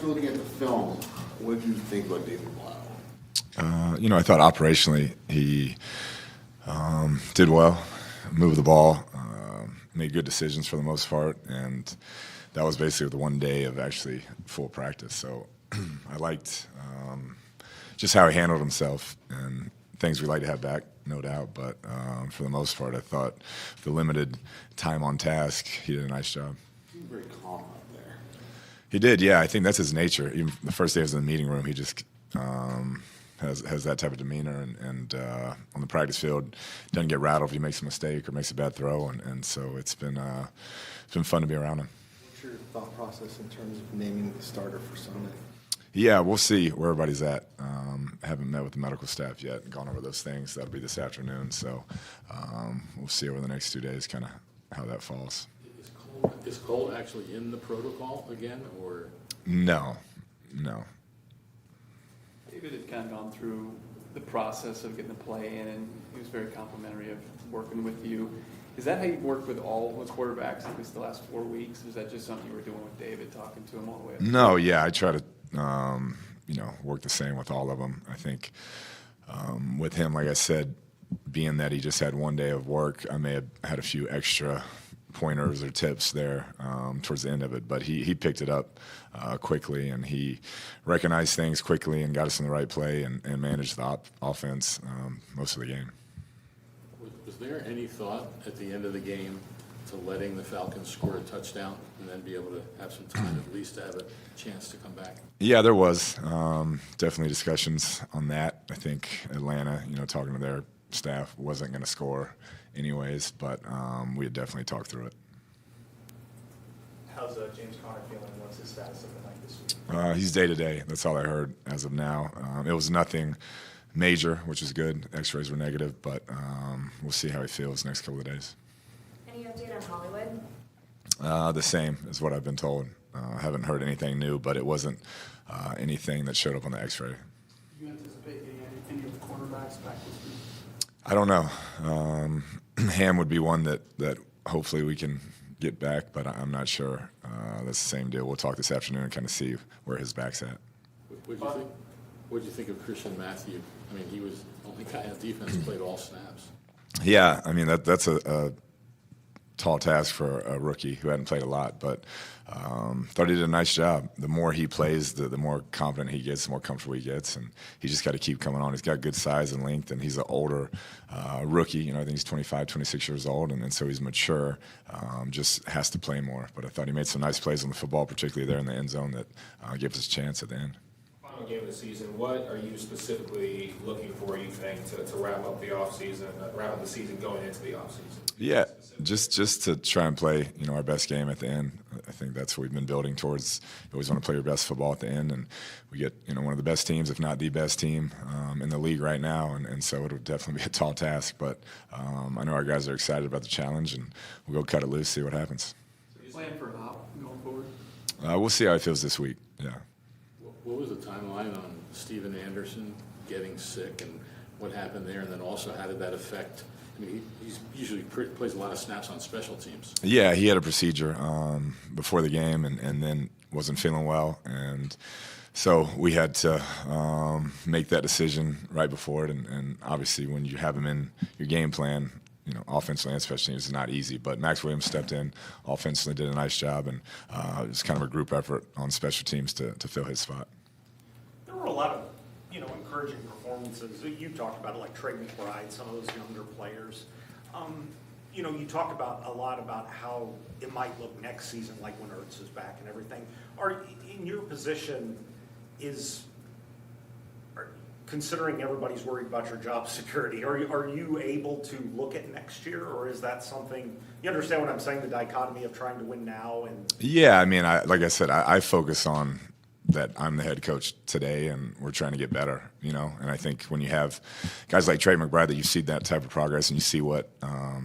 Looking at the film, what did you think about David Blau? I thought operationally he did well, moved the ball, made good decisions for the most part, and that was basically the one day of actually full practice. So I liked just how he handled himself, and things we like to have back, no doubt. But for the most part, I thought the limited time on task, he did a nice job. He was very calm out there. He did, yeah. I think that's his nature. Even the first day I was in the meeting room, he just has that type of demeanor, and on the practice field, doesn't get rattled if he makes a mistake or makes a bad throw, and so it's been fun to be around him. What's your thought process in terms of naming the starter for Sunday? Yeah, we'll see where everybody's at. Haven't met with the medical staff yet and gone over those things. That'll be this afternoon, so we'll see over the next 2 days kind of how that falls. Is Cole actually in the protocol again, or? No. David had kind of gone through the process of getting the play in, and he was very complimentary of working with you. Is that how you work with all the quarterbacks, at least the last 4 weeks? Or is that just something you were doing with David, talking to him all the way up? No, yeah, I try to work the same with all of them. I think with him, like I said, being that he just had 1 day of work, I may have had a few extra pointers or tips there towards the end of it, but he picked it up quickly, and he recognized things quickly and got us in the right play and managed the offense most of the game. Was there any thought at the end of the game to letting the Falcons score a touchdown and then be able to have some time at least to have a chance to come back? Yeah, there was definitely discussions on that. I think Atlanta, talking to their staff, wasn't going to score anyways, but we had definitely talked through it. How's James Conner feeling? What's his status looking like this week? He's day-to-day. That's all I heard as of now. It was nothing major, which is good. X-rays were negative, but we'll see how he feels next couple of days. Any update on Hollywood? The same is what I've been told. I haven't heard anything new, but it wasn't anything that showed up on the X-ray. Do you anticipate getting any of the cornerbacks back this week? I don't know. Ham would be one that hopefully we can get back, but I'm not sure. That's the same deal. We'll talk this afternoon and kind of see where his back's at. What did you think of Christian Matthew? I mean, he was the only guy on defense who played all snaps. Yeah, I mean that's a tall task for a rookie who hadn't played a lot, but thought he did a nice job. The more he plays, the more confident he gets, the more comfortable he gets, and he just got to keep coming on. He's got good size and length, and he's an older rookie. I think he's 25, 26 years old, and so he's mature, just has to play more. But I thought he made some nice plays on the football, particularly there in the end zone, that gave us a chance at the end. Final game of the season, what are you specifically looking for, you think, to wrap up the offseason, wrap up the season going into the offseason? Yeah, just to try and play, our best game at the end. I think that's what we've been building towards. You always want to play your best football at the end, and we get, one of the best teams, if not the best team in the league right now, and so it'll definitely be a tall task. But I know our guys are excited about the challenge, and we'll go cut it loose, see what happens. So you plan for an op going forward? We'll see how it feels this week, yeah. What was the timeline on Steven Anderson getting sick, and what happened there, and then also how did that affect? I mean, he usually plays a lot of snaps on special teams. Yeah, he had a procedure before the game, and then wasn't feeling well, and so we had to make that decision right before it. And obviously, when you have him in your game plan, offensively and special teams is not easy. But Max Williams stepped in offensively, did a nice job, and it was kind of a group effort on special teams to fill his spot. There were a lot of, encouraging performances. You talked about it, like Trey McBride, some of those younger players. You talked about a lot about how it might look next season, like when Ertz is back and everything. Are in your position considering everybody's worried about your job security, are you able to look at next year, or is that something you understand what I'm saying? The dichotomy of trying to win now and yeah, I mean, like I said, I focus on that I'm the head coach today, and we're trying to get better, And I think when you have guys like Trey McBride, that you see that type of progress and you see what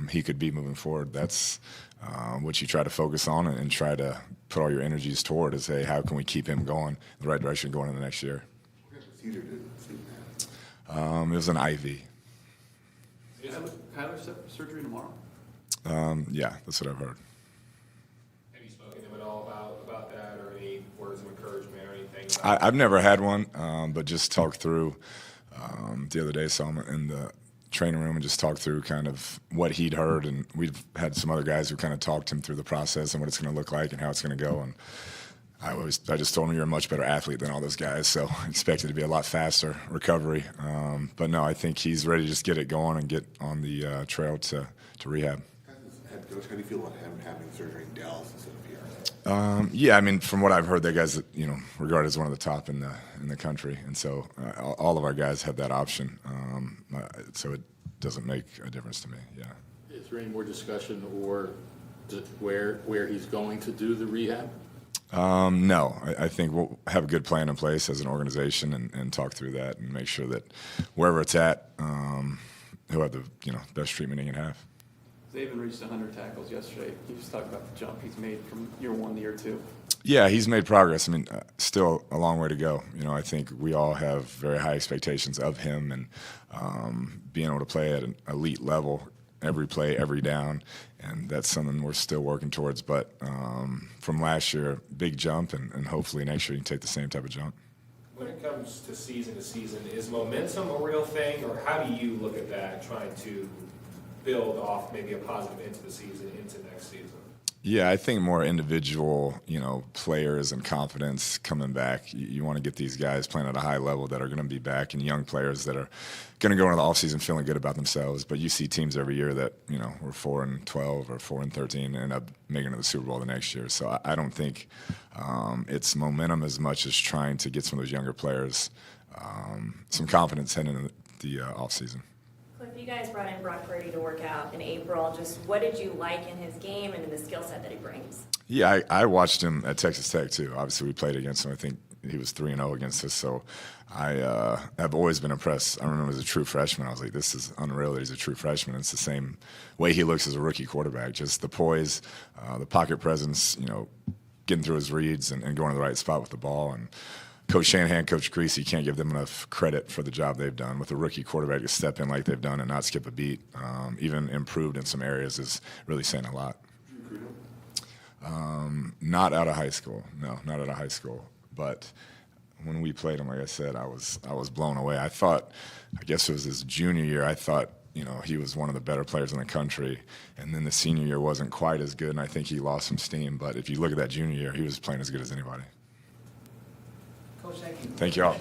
he could be moving forward, that's what you try to focus on and try to put all your energies toward is, hey, how can we keep him going in the right direction going into the next year? What kind of procedure did Steven have? It was an IV. Kyler set for surgery tomorrow? Yeah, that's what I've heard. Have you spoken to him at all about that, or any words of encouragement or anything? training? I've never had one, but just talked through the other day. Saw him in the training room and just talked through kind of what he'd heard, and we've had some other guys who kind of talked him through the process and what it's going to look like and how it's going to go. And I just told him you're a much better athlete than all those guys, so expected to be a lot faster recovery. But no, I think he's ready to just get it going and get on the trail to rehab. As head coach, how do you feel about him having surgery in Dallas instead of here? Yeah, I mean, from what I've heard, that guy's regarded as one of the top in the country, and so all of our guys have that option. So it doesn't make a difference to me. Yeah. Is there any more discussion or where he's going to do the rehab? No, I think we'll have a good plan in place as an organization and talk through that and make sure that wherever it's at, he'll have the best treatment he can have. Zaven reached 100 tackles yesterday. Can you just talk about the jump he's made from year 1 to year 2? Yeah, he's made progress. I mean, still a long way to go. I think we all have very high expectations of him, and being able to play at an elite level every play, every down, and that's something we're still working towards. But from last year, big jump, and hopefully next year you can take the same type of jump. When it comes to season, is momentum a real thing, or how do you look at that, trying to build off maybe a positive into the season, into next season? Yeah, I think more individual, players and confidence coming back. You want to get these guys playing at a high level that are going to be back, and young players that are going to go into the offseason feeling good about themselves. But you see teams every year that, were 4-12 or 4-13 and end up making it to the Super Bowl the next year. So I don't think it's momentum as much as trying to get some of those younger players some confidence heading into the offseason. Kliff, you guys brought in Purdy to work out in April. Just what did you like in his game and in the skill set that he brings? Yeah, I watched him at Texas Tech too. Obviously, we played against him. I think he was 3-0 against us. So I have always been impressed. I remember as a true freshman, I was like, this is unreal that he's a true freshman. It's the same way he looks as a rookie quarterback. Just the poise, the pocket presence, getting through his reads and going to the right spot with the ball. And Coach Shanahan, Coach Greasy, can't give them enough credit for the job they've done with a rookie quarterback to step in like they've done and not skip a beat. Even improved in some areas is really saying a lot. Not out of high school. No, not out of high school. But when we played him, like I said, I was blown away. I guess it was his junior year, I thought, he was one of the better players in the country. And then the senior year wasn't quite as good, and I think he lost some steam. But if you look at that junior year, he was playing as good as anybody. Coach, thank you. Thank you all.